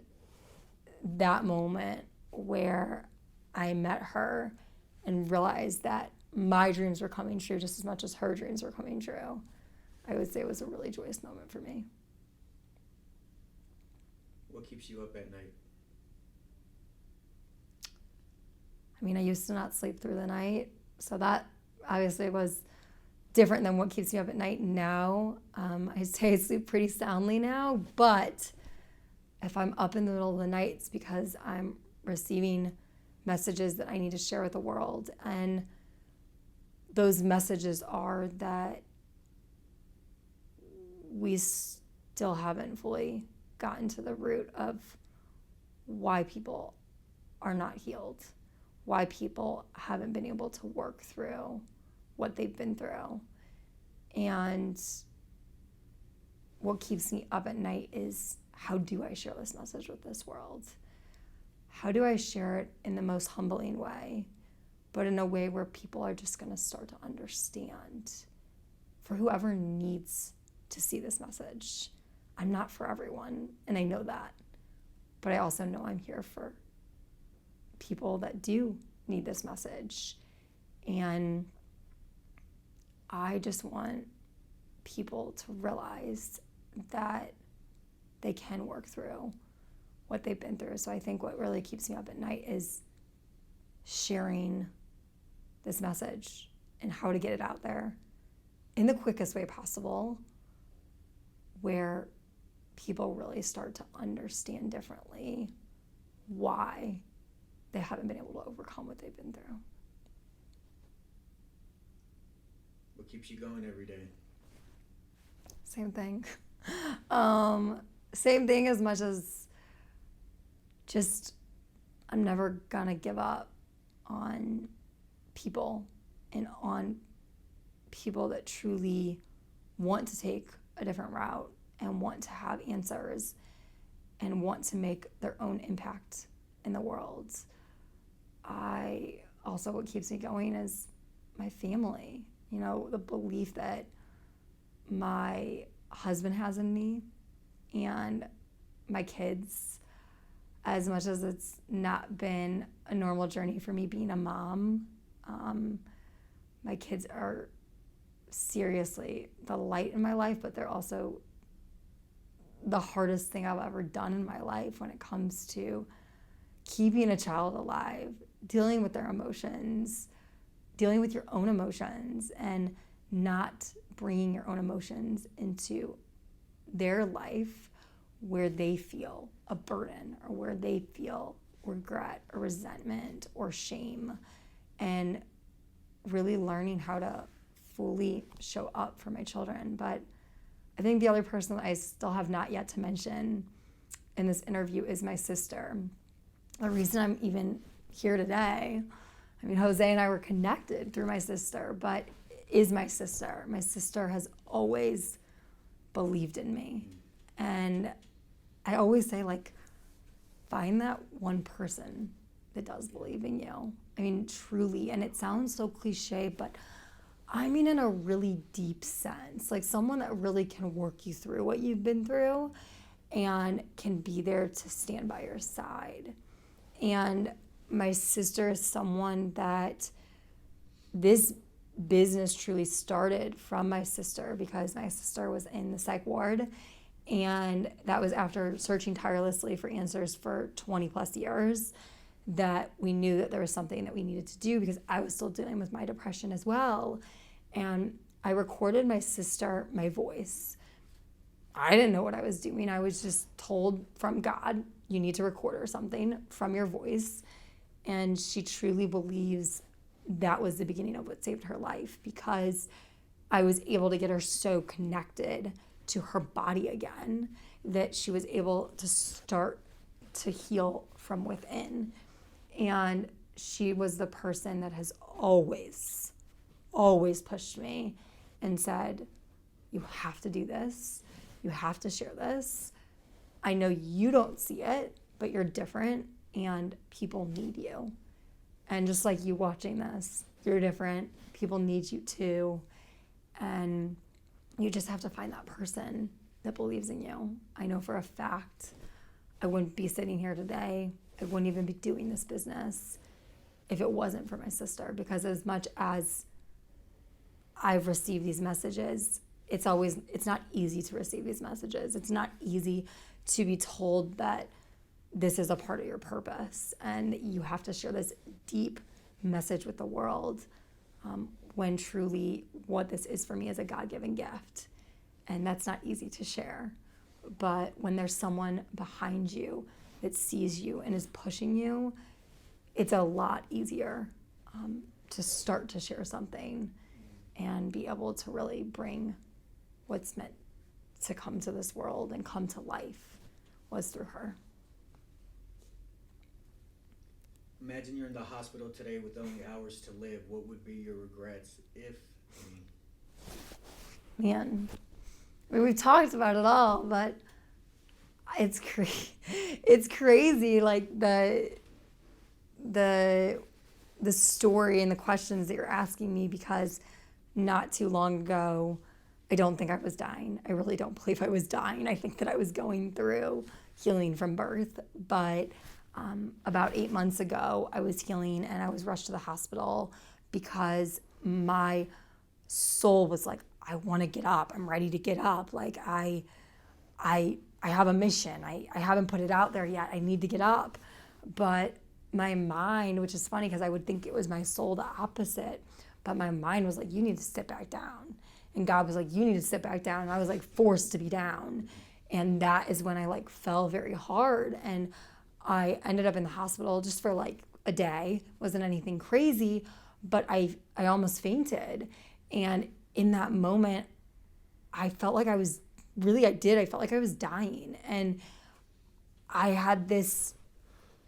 that moment where I met her and realized that my dreams were coming true just as much as her dreams were coming true, I would say it was a really joyous moment for me. What keeps you up at night? I mean, I used to not sleep through the night, so that obviously was different than what keeps me up at night now. I say I sleep pretty soundly now, but if I'm up in the middle of the night, it's because I'm receiving messages that I need to share with the world. And those messages are that we still haven't fully gotten to the root of why people are not healed, why people haven't been able to work through what they've been through. And what keeps me up at night is, how do I share this message with this world? How do I share it in the most humbling way, but in a way where people are just going to start to understand, for whoever needs to see this message. I'm not for everyone, and I know that. But I also know I'm here for people that do need this message. And I just want people to realize that they can work through what they've been through. So I think what really keeps me up at night is sharing this message and how to get it out there in the quickest way possible, where people really start to understand differently why they haven't been able to overcome what they've been through. What keeps you going every day? Same thing. Same thing, as much as just I'm never gonna give up on people and on people that truly want to take a different route and want to have answers and want to make their own impact in the world. What keeps me going is my family. You know, the belief that my husband has in me and my kids, as much as it's not been a normal journey for me being a mom. My kids are seriously the light in my life, but they're also the hardest thing I've ever done in my life when it comes to keeping a child alive, dealing with their emotions, dealing with your own emotions, and not bringing your own emotions into their life where they feel a burden or where they feel regret or resentment or shame, and really learning how to fully show up for my children. But I think the other person that I still have not yet to mention in this interview is my sister. The reason I'm even here today, I mean, Jose and I were connected through my sister, but is my sister. My sister has always believed in me. And I always say, like, find that one person that does believe in you. I mean, truly, and it sounds so cliche, but I mean in a really deep sense, like someone that really can work you through what you've been through and can be there to stand by your side. And my sister is someone that this business truly started from my sister, because my sister was in the psych ward, and that was after searching tirelessly for answers for 20 plus years, that we knew that there was something that we needed to do, because I was still dealing with my depression as well. And I recorded my sister, my voice. I didn't know what I was doing. I was just told from God, you need to record or something from your voice. And she truly believes that was the beginning of what saved her life, because I was able to get her so connected to her body again that she was able to start to heal from within. And she was the person that has always pushed me and said, you have to do this. You have to share this. I know you don't see it, but you're different and people need you. And just like you watching this, you're different. People need you too. And you just have to find that person that believes in you. I know for a fact I wouldn't be sitting here today. I wouldn't even be doing this business if it wasn't for my sister. Because as much as I've received these messages, it's not easy to receive these messages. It's not easy to be told that this is a part of your purpose and you have to share this deep message with the world, when truly what this is for me is a God-given gift. And that's not easy to share. But when there's someone behind you that sees you and is pushing you, it's a lot easier to start to share something and be able to really bring what's meant to come to this world and come to life was through her. Imagine you're in the hospital today with only hours to live. What would be your regrets, if any? Man, I mean, we've talked about it all, but it's it's crazy, like the story and the questions that you're asking me, because not too long ago, I don't think I was dying. I really don't believe I was dying. I think that I was going through healing from birth, but about 8 months ago, I was healing and I was rushed to the hospital because my soul was like, I want to get up. I'm ready to get up. Like I have a mission. I haven't put it out there yet. I need to get up. But my mind, which is funny because I would think it was my soul the opposite, but my mind was like, you need to sit back down. And God was like, you need to sit back down. And I was like forced to be down. And that is when I like fell very hard. And I ended up in the hospital just for like a day. Wasn't anything crazy, but I almost fainted. And in that moment, I felt like I felt like I was dying. And I had this,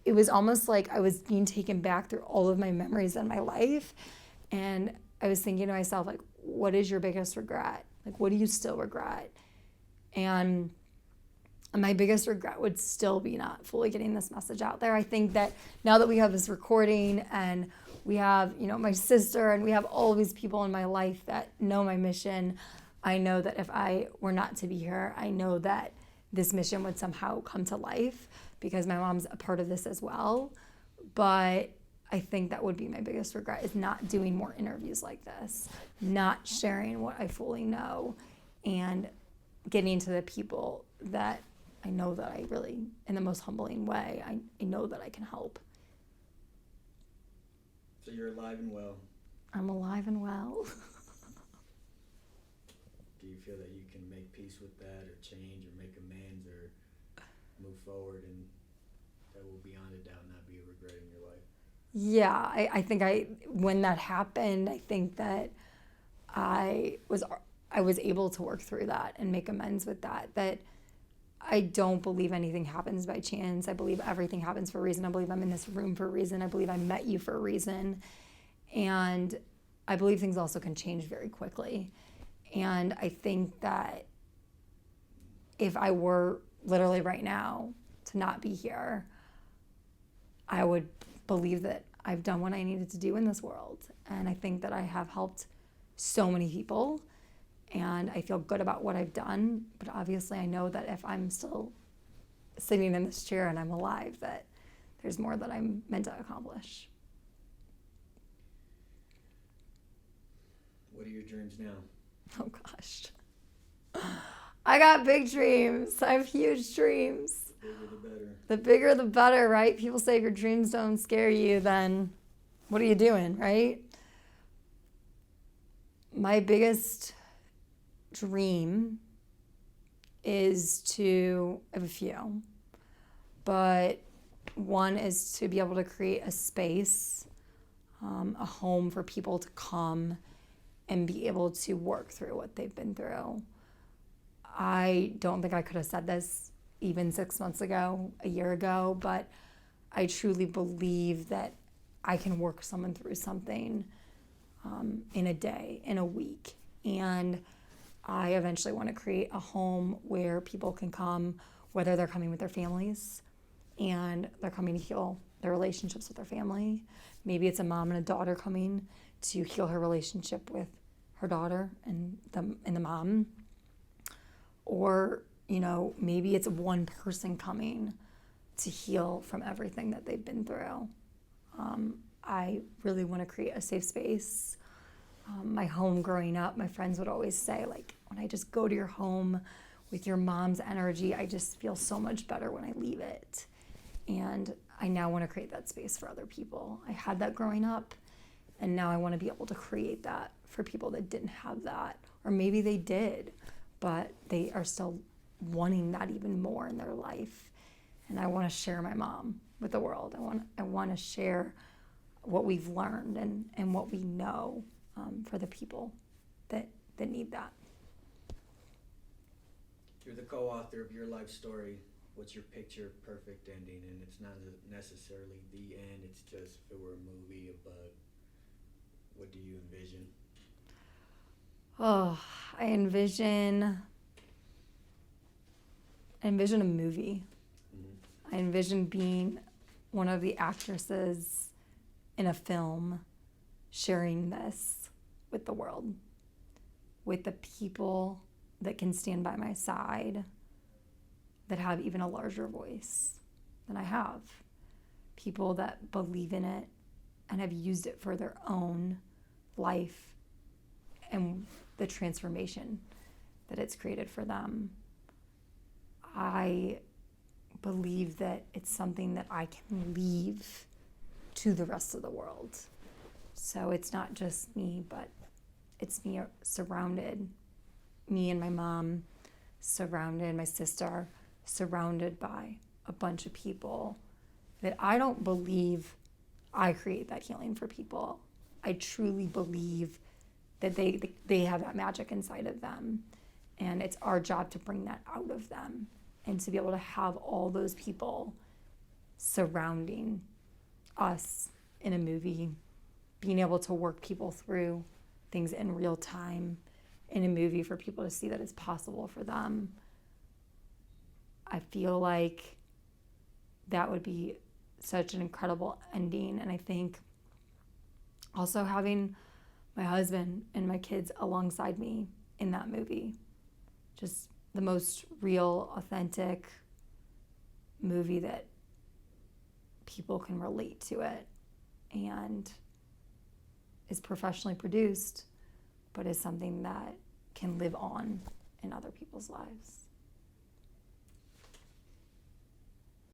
it was almost like I was being taken back through all of my memories in my life. And I was thinking to myself, like, what is your biggest regret? Like, what do you still regret? And my biggest regret would still be not fully getting this message out there. I think that now that we have this recording and we have, my sister and we have all these people in my life that know my mission, I know that if I were not to be here, I know that this mission would somehow come to life because my mom's a part of this as well. But I think that would be my biggest regret, is not doing more interviews like this, not sharing what I fully know, and getting to the people that I know that I really, in the most humbling way, I know that I can help. So you're alive and well. I'm alive and well. Do you feel that you can make peace with that, or change, or make amends, or move forward, and that will beyond a doubt not be a regret in your life? Yeah, I think when that happened, I think that I was able to work through that and make amends with that. That I don't believe anything happens by chance. I believe everything happens for a reason. I believe I'm in this room for a reason. I believe I met you for a reason. And I believe things also can change very quickly. And I think that if I were literally right now to not be here, I would believe that I've done what I needed to do in this world. And I think that I have helped so many people. And I feel good about what I've done. But obviously I know that if I'm still sitting in this chair and I'm alive, that there's more that I'm meant to accomplish. What are your dreams now? Oh gosh. I got big dreams. I have huge dreams. The bigger the better. The bigger the better, right? People say if your dreams don't scare you, then what are you doing, right? My biggest dream is I have a few, but one is to be able to create a space, a home for people to come and be able to work through what they've been through. I don't think I could have said this even 6 months ago, a year ago, but I truly believe that I can work someone through something in a day, in a week. And I eventually want to create a home where people can come, whether they're coming with their families and they're coming to heal their relationships with their family. Maybe it's a mom and a daughter coming to heal her relationship with her daughter and the mom. Or, maybe it's one person coming to heal from everything that they've been through. I really want to create a safe space. My home growing up, my friends would always say, like, when I just go to your home with your mom's energy, I just feel so much better when I leave it. And I now want to create that space for other people. I had that growing up, and now I want to be able to create that for people that didn't have that. Or maybe they did, but they are still wanting that even more in their life. And I want to share my mom with the world. I want to share what we've learned and what we know for the people that need that. You're the co-author of your life story. What's your picture perfect ending? And it's not necessarily the end. It's just if it were a movie, a book. What do you envision? Oh, I envision a movie. I envision being one of the actresses in a film sharing this with the world, with the people that can stand by my side, that have even a larger voice than I have. People that believe in it and have used it for their own life and the transformation that it's created for them. I believe that it's something that I can leave to the rest of the world. So it's not just me, but it's me surrounded, me and my mom surrounded, my sister surrounded by a bunch of people that I don't believe I create that healing for people. I truly believe that they have that magic inside of them, and it's our job to bring that out of them and to be able to have all those people surrounding us in a movie, being able to work people through things in real time in a movie for people to see that it's possible for them. I feel like that would be such an incredible ending. And I think also having my husband and my kids alongside me in that movie, just the most real, authentic movie that people can relate to it and is professionally produced, but is something that can live on in other people's lives.